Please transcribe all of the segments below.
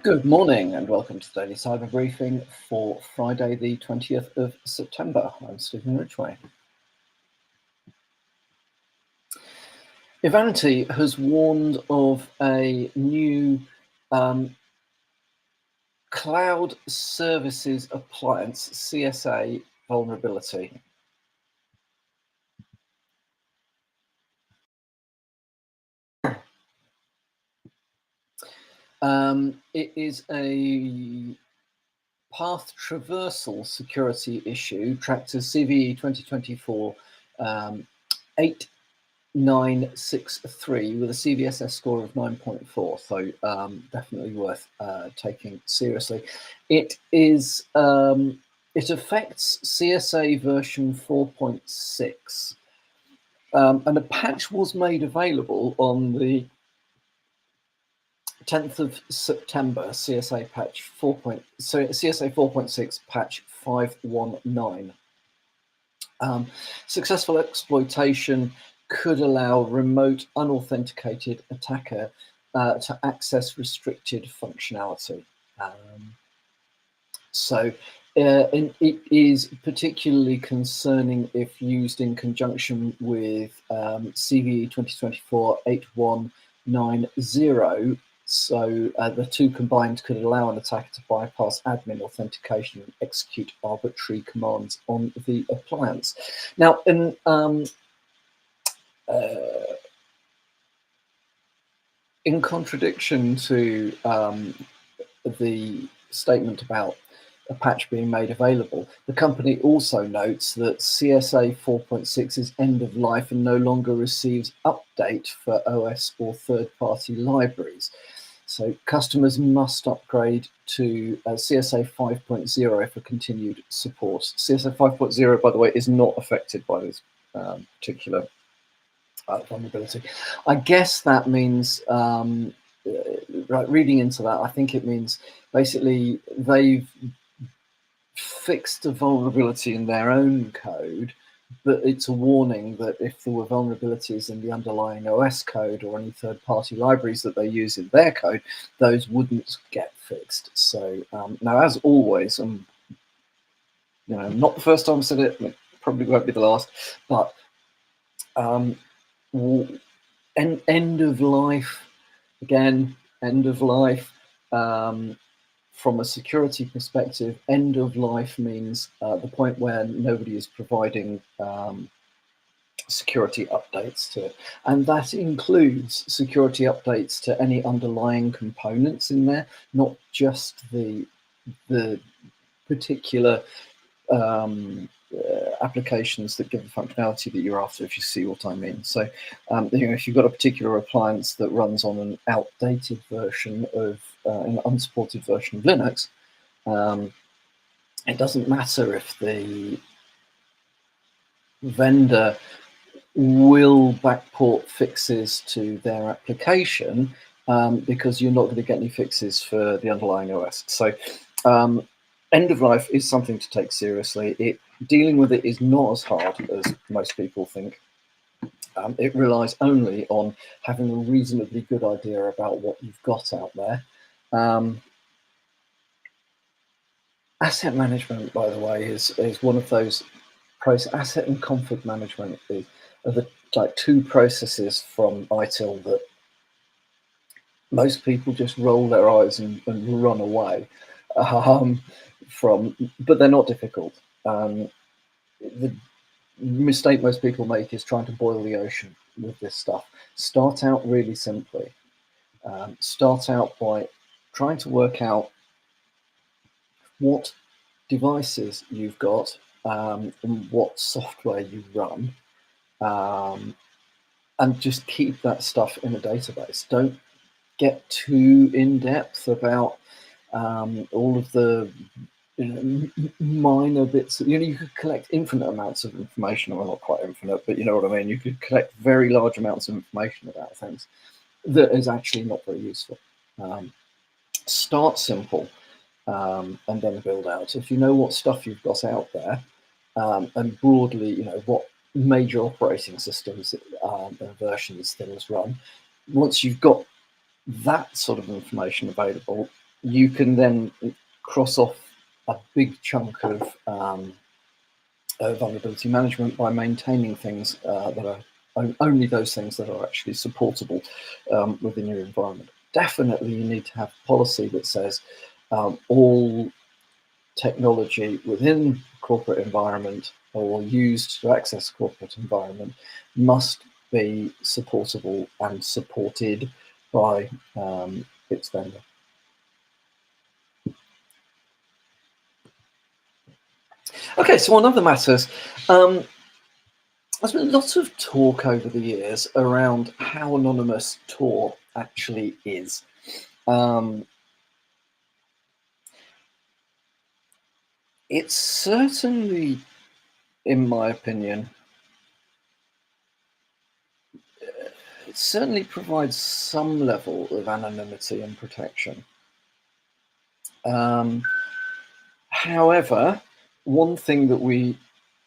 Good morning and welcome to the Daily Cyber Briefing for Friday, the 20th of September. I'm Stephen Ridgway. Ivanti has warned of a new cloud services appliance, CSA, vulnerability. It is a path traversal security issue tracked as CVE 2024 8963 with a CVSS score of 9.4, so definitely worth taking seriously. It is it affects CSA version 4.6, and a patch was made available on the 10th of September, CSA patch CSA 4.6 patch 519. Successful exploitation could allow remote unauthenticated attacker to access restricted functionality. It is particularly concerning if used in conjunction with CVE 2024-8190. So the two combined could allow an attacker to bypass admin authentication and execute arbitrary commands on the appliance. Now, in contradiction to the statement about a patch being made available, the company also notes that CSA 4.6 is end of life and no longer receives update for OS or third-party libraries. So customers must upgrade to CSA 5.0 for continued support. CSA 5.0, by the way, is not affected by this particular vulnerability. I guess that means, right, reading into that, I think it means basically they've fixed a vulnerability in their own code, but it's a warning that if there were vulnerabilities in the underlying OS code or any third-party libraries that they use in their code, those wouldn't get fixed. So now, as always, not the first time I said it, and it probably won't be the last, but end of life, again, end of life. From a security perspective, end of life means the point where nobody is providing security updates to it. And that includes security updates to any underlying components in there, not just the particular applications that give the functionality that you're after, if you see what I mean. So if you've got a particular appliance that runs on an outdated version of an unsupported version of Linux, it doesn't matter if the vendor will backport fixes to their application, because you're not going to get any fixes for the underlying OS. So end of life is something to take seriously. Dealing with it is not as hard as most people think. It relies only on having a reasonably good idea about what you've got out there. Asset management, by the way, is one of those processes. Asset and config management are the two processes from ITIL that most people just roll their eyes and run away from, but they're not difficult. The mistake most people make is trying to boil the ocean with this stuff. Start out really simply. Start out by trying to work out what devices you've got and what software you run, and just keep that stuff in a database. Don't get too in-depth about all of the minor bits. You could collect infinite amounts of information, or not quite infinite, but you know what I mean. You could collect very large amounts of information about things that is actually not very useful. Start simple, and then build out. If you know what stuff you've got out there, and broadly, what major operating systems and versions things run, once you've got that sort of information available, you can then cross off a big chunk of vulnerability management by maintaining things that are only those things that are actually supportable within your environment. Definitely, you need to have policy that says all technology within corporate environment or used to access corporate environment must be supportable and supported by its vendor. Okay, so on other matters, there's been lots of talk over the years around how anonymous Tor actually is. It's certainly, in my opinion, it certainly provides some level of anonymity and protection. However, one thing that we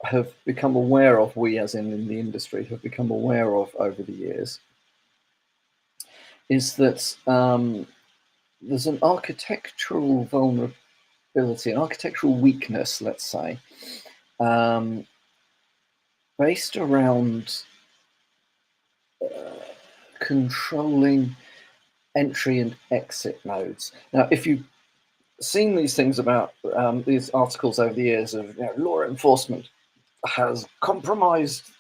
have become aware of, we as in the industry have become aware of over the years, is that there's an architectural vulnerability, an architectural weakness, let's say, based around controlling entry and exit nodes. Now, if you've seen these things about these articles over the years of law enforcement has compromised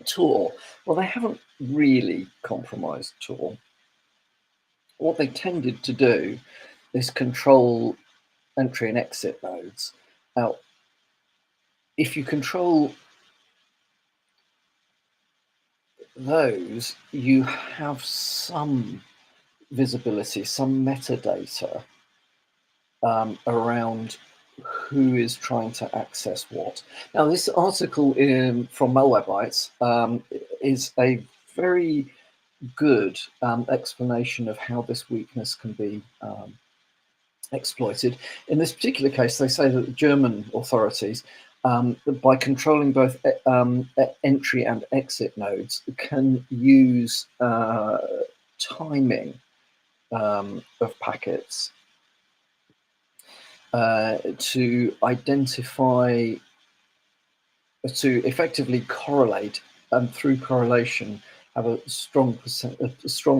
Tor, well, they haven't really compromised Tor. What they tended to do is control entry and exit nodes. Now, if you control those, you have some visibility, some metadata around who is trying to access what. Now, this article from Malwarebytes is a very good explanation of how this weakness can be exploited. In this particular case, they say that the German authorities, by controlling both entry and exit nodes, can use timing of packets to identify, to effectively correlate, and through correlation have a strong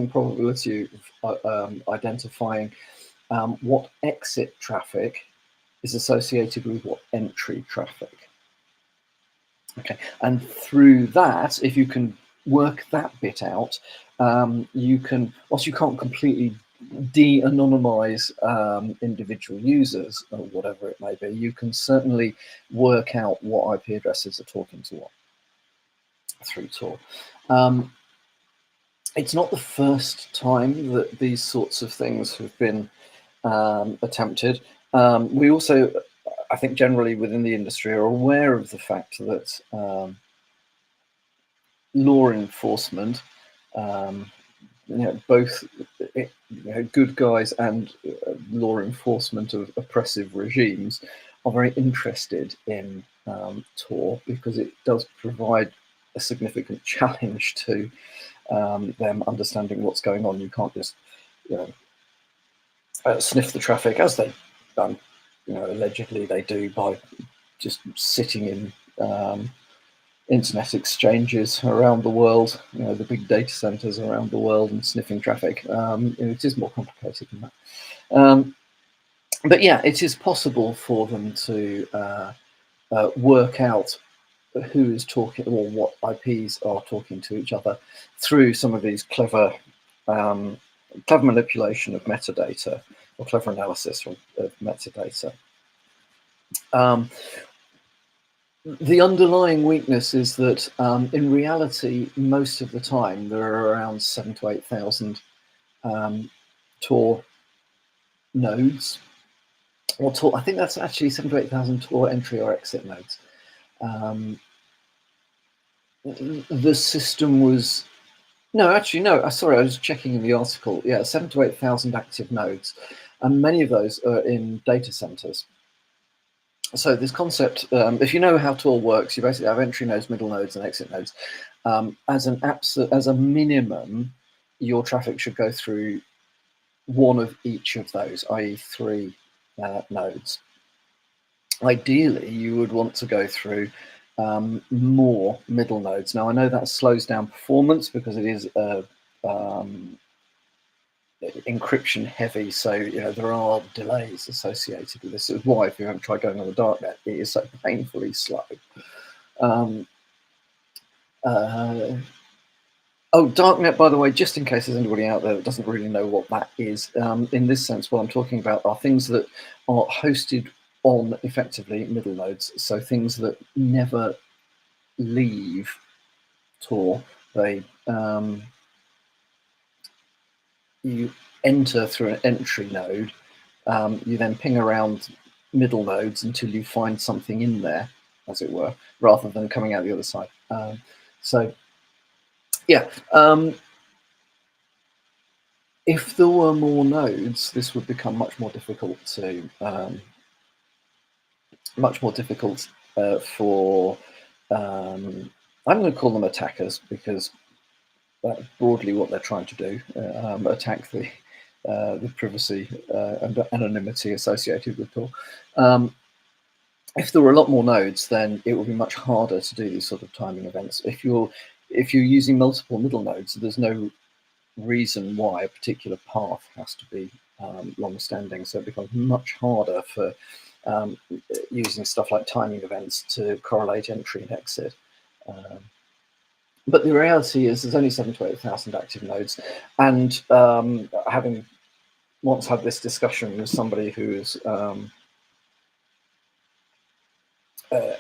probability of identifying what exit traffic is associated with what entry traffic. Okay, and through that, if you can work that bit out, you can, whilst you can't completely de-anonymize individual users or whatever it may be, you can certainly work out what IP addresses are talking to what through Tor. It's not the first time that these sorts of things have been attempted. We also, I think generally within the industry, are aware of the fact that law enforcement, both good guys and law enforcement of oppressive regimes, are very interested in Tor because it does provide a significant challenge to them understanding what's going on. You can't just sniff the traffic, as they allegedly they do, by just sitting in internet exchanges around the world, the big data centers around the world, and sniffing traffic. It is more complicated than that. But yeah, it is possible for them to work out who is talking or what IPs are talking to each other through some of these clever manipulation of metadata, or clever analysis of metadata. The underlying weakness is that in reality, most of the time, there are around 7,000 to 8,000 Tor nodes. Or Tor, I think that's actually 7,000 to 8,000 Tor entry or exit nodes. The system was, sorry, I was checking in the article. Yeah, 7,000 to 8,000 active nodes, and many of those are in data centers. So this concept, if you know how Tor works, you basically have entry nodes, middle nodes, and exit nodes. As a minimum, your traffic should go through one of each of those, i.e. 3 nodes. Ideally, you would want to go through more middle nodes. Now, I know that slows down performance because it is encryption heavy, so there are delays associated with this. This is why, if you haven't tried going on the darknet, it is so painfully slow. Oh, darknet, by the way, just in case there's anybody out there that doesn't really know what that is, in this sense, what I'm talking about are things that are hosted on effectively middle nodes, so things that never leave Tor. They you enter through an entry node, you then ping around middle nodes until you find something in there, as it were, rather than coming out the other side. So, yeah. If there were more nodes, this would become much more difficult to for I'm going to call them attackers, because that's broadly what they're trying to do: attack the privacy and anonymity associated with Tor. If there were a lot more nodes, then it would be much harder to do these sort of timing events. If you're using multiple middle nodes, there's no reason why a particular path has to be long-standing, so it becomes much harder for using stuff like timing events to correlate entry and exit. But the reality is there's only 7,000 to 8,000 active nodes, and having once had this discussion with somebody who is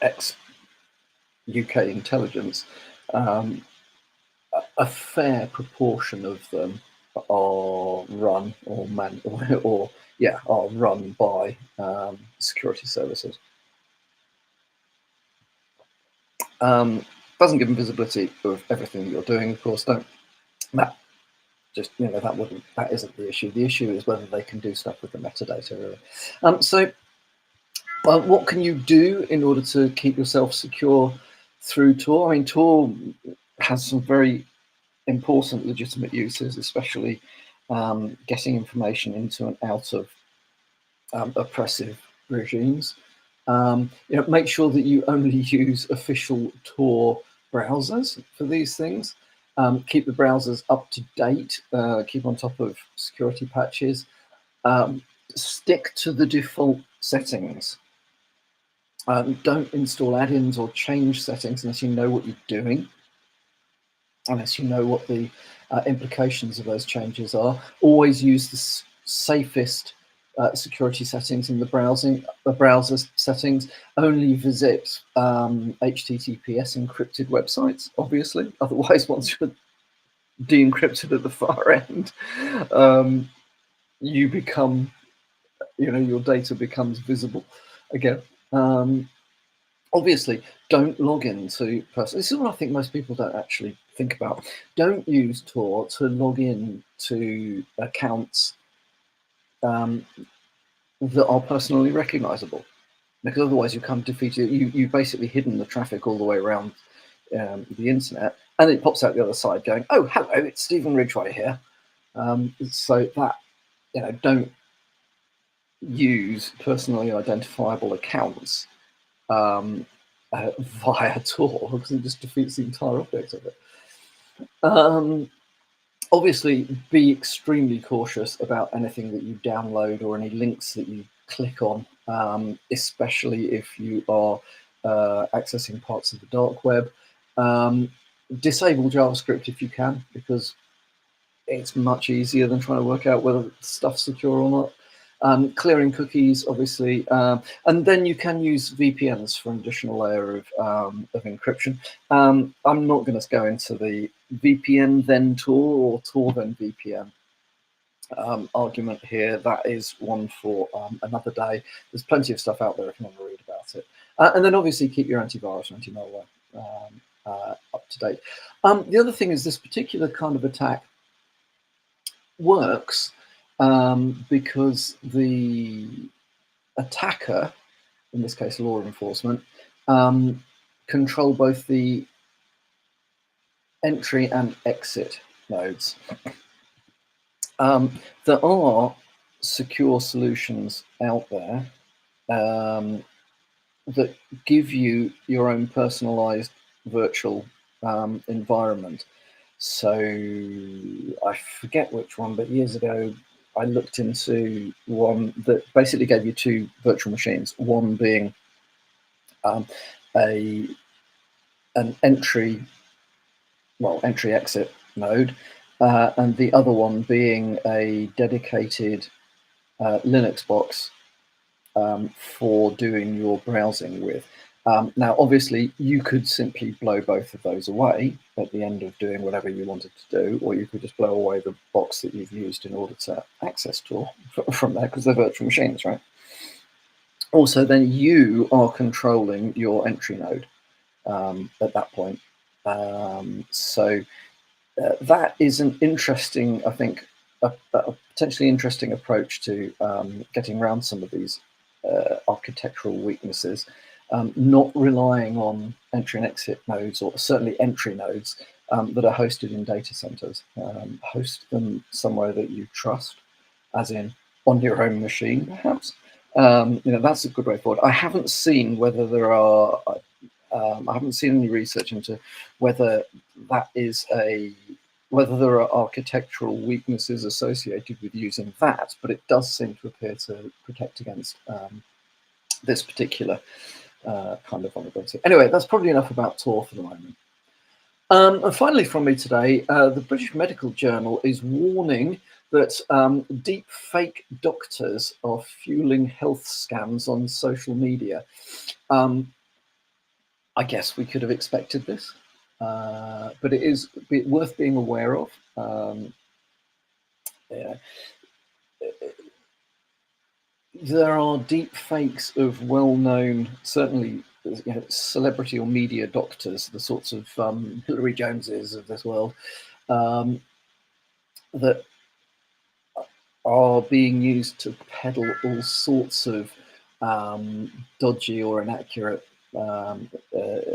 ex-UK intelligence, a fair proportion of them are run or are run by security services. Doesn't give them visibility of everything that you're doing, of course. That isn't the issue. The issue is whether they can do stuff with the metadata, really. So what can you do in order to keep yourself secure through Tor? I mean, Tor has some very important legitimate uses, especially getting information into and out of oppressive regimes. Make sure that you only use official Tor browsers for these things. Keep the browsers up to date. Keep on top of security patches. Stick to the default settings. Don't install add-ins or change settings unless you know what you're doing, unless you know what the implications of those changes are. Always use the safest security settings in the browser settings. Only visit HTTPS encrypted websites, obviously. Otherwise, once you're de-encrypted at the far end, you become, your data becomes visible again. Obviously, don't log into personal. This is what I think most people don't actually think about. Don't use Tor to log in to accounts that are personally recognizable, because otherwise you come defeated. You've basically hidden the traffic all the way around the internet, and it pops out the other side going, "Oh, hello, it's Stephen Ridgway here." So that, don't use personally identifiable accounts via Tor, because it just defeats the entire object of it. Obviously, be extremely cautious about anything that you download or any links that you click on, especially if you are accessing parts of the dark web. Disable JavaScript if you can, because it's much easier than trying to work out whether stuff's secure or not. Clearing cookies, obviously, and then you can use VPNs for an additional layer of encryption. I'm not going to go into the VPN then Tor or Tor then VPN argument here. That is one for another day. There's plenty of stuff out there if you want to read about it. And then obviously keep your antivirus and anti-malware up to date. The other thing is this particular kind of attack works because the attacker, in this case law enforcement, control both the entry and exit nodes. There are secure solutions out there that give you your own personalized virtual environment. So I forget which one, but years ago I looked into one that basically gave you two virtual machines, one being a an entry exit mode, and the other one being a dedicated Linux box for doing your browsing with. Now, obviously, you could simply blow both of those away at the end of doing whatever you wanted to do, or you could just blow away the box that you've used in order to access Tor from there, because they're virtual machines, right? Also, then you are controlling your entry node at that point. So that is an interesting, I think, a potentially interesting approach to getting around some of these architectural weaknesses, not relying on entry and exit nodes, or certainly entry nodes that are hosted in data centers. Host them somewhere that you trust, as in on your own machine, perhaps. That's a good way forward. I haven't seen whether there are. I haven't seen any research into whether whether there are architectural weaknesses associated with using that, but it does seem to appear to protect against this particular kind of vulnerability. Anyway, that's probably enough about Tor for the moment. And finally from me today, the British Medical Journal is warning that deep fake doctors are fueling health scams on social media. I guess we could have expected this, but it is worth being aware of. There are deep fakes of well-known, certainly celebrity or media doctors, the sorts of Hillary Joneses of this world, that are being used to peddle all sorts of dodgy or inaccurate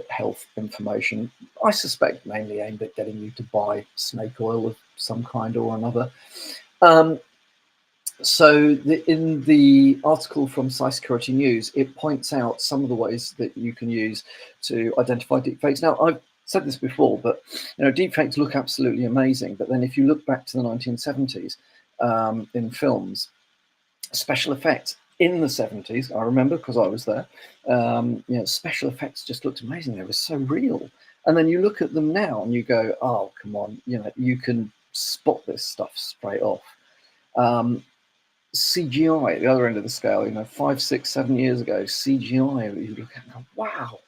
health information. I suspect mainly aimed at getting you to buy snake oil of some kind or another. So in the article from Cybersecurity News, it points out some of the ways that you can use to identify deepfakes. Now, I've said this before, but deepfakes look absolutely amazing. But then if you look back to the 1970s in films, special effects in the 70s, I remember because I was there, special effects just looked amazing. They were so real. And then you look at them now and you go, oh, come on, you can spot this stuff straight off. CGI at the other end of the scale, 5, 6, 7 years ago, CGI, you look at and go, wow,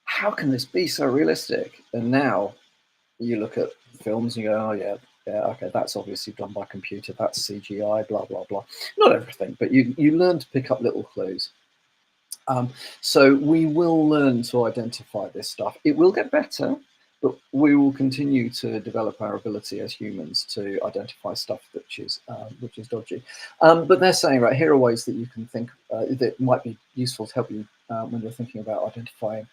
how can this be so realistic? And now you look at films and you go, oh yeah, okay, that's obviously done by computer, that's CGI, blah, blah, blah. Not everything, but you learn to pick up little clues. So we will learn to identify this stuff. It will get better, but we will continue to develop our ability as humans to identify stuff which is dodgy. But they're saying, right, here are ways that you can think that might be useful to help you when you're thinking about identifying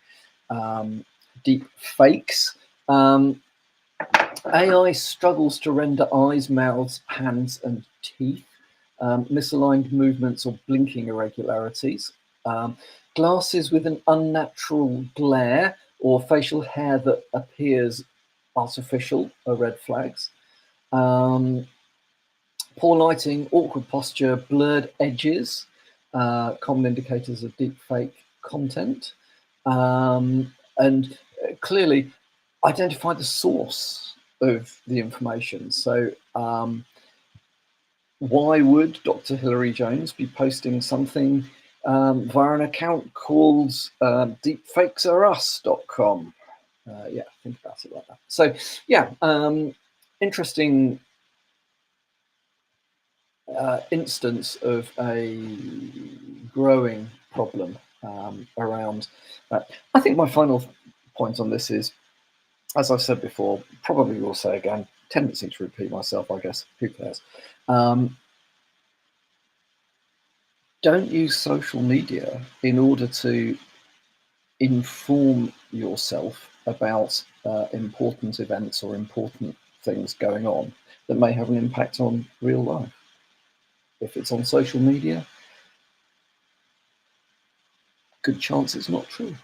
deep fakes. AI struggles to render eyes, mouths, hands, and teeth, misaligned movements or blinking irregularities, glasses with an unnatural glare, or facial hair that appears artificial are red flags. Poor lighting, awkward posture, blurred edges, common indicators of deepfake content. And clearly identify the source of the information. So why would Dr. Hillary Jones be posting something via an account called deepfakesareus.com? Yeah, think about it like that. So yeah, interesting instance of a growing problem around that. I think my final point on this is, as I've said before, probably will say again, tendency to repeat myself, I guess, who cares? Don't use social media in order to inform yourself about important events or important things going on. that may have an impact on real life. If it's on social media, good chance it's not true.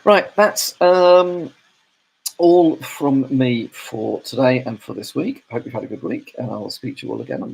Right, that's all from me for today and for this week. I hope you've had a good week, and I'll speak to you all again on